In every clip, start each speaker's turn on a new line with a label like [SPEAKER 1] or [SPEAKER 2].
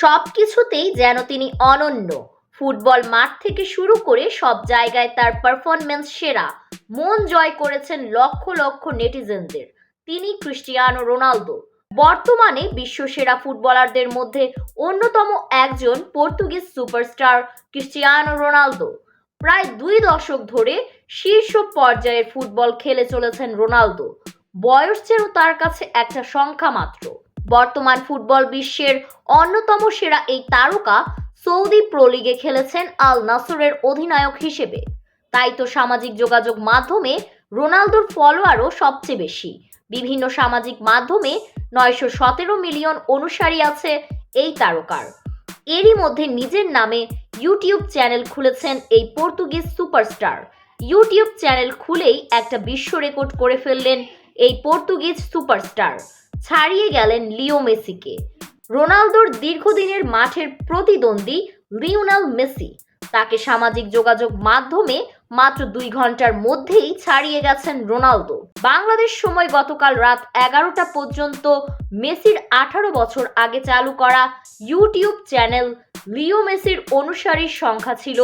[SPEAKER 1] সবকিছুতেই যেন তিনি অনন্য। ফুটবল মাঠ থেকে শুরু করে সব জায়গায় তার পারফরম্যান্স সেরা। মন জয় করেছেন লক্ষ লক্ষ নেটিজেনদের। তিনি ক্রিস্টিয়ানো রোনালদো। বর্তমানে বিশ্বসেরা ফুটবলারদের মধ্যে অন্যতম একজন পর্তুগিজ সুপারস্টার ক্রিস্টিয়ানো রোনালদো। প্রায় 2 দশক ধরে শীর্ষ পর্যায়ের ফুটবল খেলে চলেছেন রোনালদো। বয়স যেন তার কাছে একটা সংখ্যা মাত্র। বর্তমান ফুটবল বিশ্বের অন্যতম সেরা এই তারকা সৌদি প্রো লিগে খেলেছেন আল নাসরের অধিনায়ক হিসেবে। তাই তো সামাজিক যোগাযোগ মাধ্যমে রোনালদোর ফলোয়ারও সবচেয়ে বেশি। বিভিন্ন সামাজিক মাধ্যমে 917 মিলিয়ন অনুসারী আছে এই তারকার। এরই মধ্যে নিজের নামে ইউটিউব চ্যানেল খুলেছেন এই পর্তুগিজ সুপারস্টার। ইউটিউব চ্যানেল খুলেই একটা বিশ্ব রেকর্ড করে ফেললেন এই পর্তুগিজ সুপারস্টার। ছাড়িয়ে গেলেন লিও মেসিকে। রোনালদোর দীর্ঘদিনের মাঠের প্রতিদ্বন্দ্বী লিওনেল মেসি তাকে সামাজিক যোগাযোগ মাধ্যমে মাত্র 2 ঘন্টার মধ্যেই ছাড়িয়ে গেছেন রোনালদো। বাংলাদেশ সময় গতকাল রাত 11টা পর্যন্ত মেসির 18 বছর আগে চালু করা ইউটিউব চ্যানেল লিও মেসির অনুসারীর সংখ্যা ছিল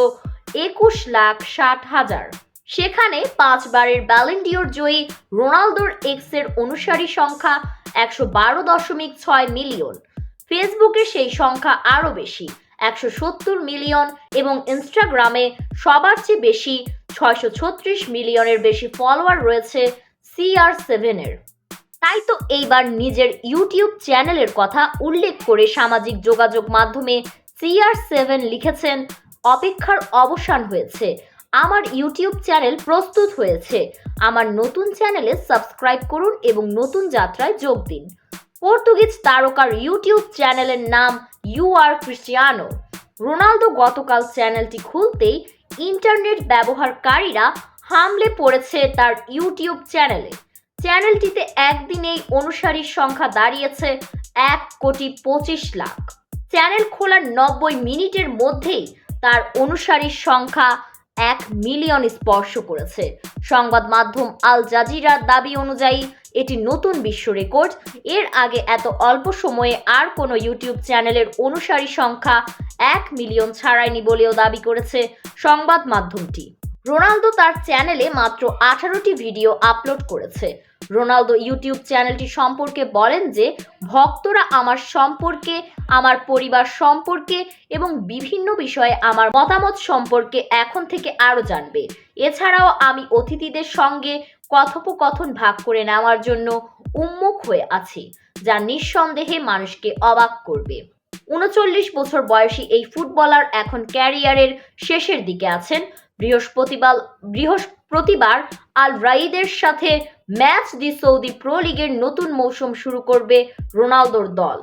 [SPEAKER 1] 21,60,000। সেখানে 5 বারের ব্যালন ডিওর জয়ী রোনালদোর এক্সের অনুসারী সংখ্যা 112.6 মিলিয়ন। ফেসবুকে সেই সংখ্যা আরও বেশি, 170 মিলিয়ন, এবং ইনস্টাগ্রামে সবার চেয়ে বেশি 636 মিলিয়নের বেশি ফলোয়ার রয়েছে CR7 এর। তাই তো এইবার নিজের ইউটিউব চ্যানেলের কথা উল্লেখ করে সামাজিক যোগাযোগ মাধ্যমে CR7 লিখেছেন, অপেক্ষার অবসান হয়েছে, আমার ইউটিউব চ্যানেল প্রস্তুত হয়েছে, আমার নতুন চ্যানেলে সাবস্ক্রাইব করুন এবং নতুন যাত্রায় যোগ দিন। পর্তুগিজ তারকার ইউটিউব চ্যানেলের নাম ইউ আর ক্রিস্টিয়ানো। রোনালদো গতকাল চ্যানেলটি খুলতেই ইন্টারনেট ব্যবহারকারীরা হামলে পড়েছে তার ইউটিউব চ্যানেলে। চ্যানেলটিতে একদিনেই অনুসারীর সংখ্যা দাঁড়িয়েছে 1,25,00,000। চ্যানেল খোলার 90 মিনিটের মধ্যেই তার অনুসারীর সংখ্যা 1 মিলিয়ন স্পর্শ করেছে। সংবাদ মাধ্যম আল জাজিরার দাবি অনুযায়ী এটি নতুন বিশ্ব রেকর্ড। এর আগে এত অল্প সময়ে আর কোনো ইউটিউব চ্যানেলের অনুসারী সংখ্যা 1 মিলিয়ন ছাড়ায়নি বলেও দাবি করেছে সংবাদ মাধ্যমটি। রোনালদো তার চ্যানেলে মাত্র 18টি ভিডিও আপলোড করেছে। রোনালদো ইউটিউব চ্যানেলটি সম্পর্কে বলেন যে, ভক্তরা আমার সম্পর্কে, আমার পরিবার সম্পর্কে এবং বিভিন্ন বিষয়ে আমার মতামত সম্পর্কে এখন থেকে আরও জানবে। এছাড়াও আমি অতিথিদের সঙ্গে কথোপকথন ভাগ করে নেওয়ার জন্য উন্মুখ হয়ে আছি, যা নিঃসন্দেহে মানুষকে অবাক করবে। 39 বছর বয়সী এই ফুটবলার এখন ক্যারিয়ারের শেষের দিকে আছেন। বৃহস্পতিবার আল রাইদের সাথে ম্যাচ দি সৌদি প্রো লিগের নতুন মৌসুম শুরু করবে রোনালদোর দল।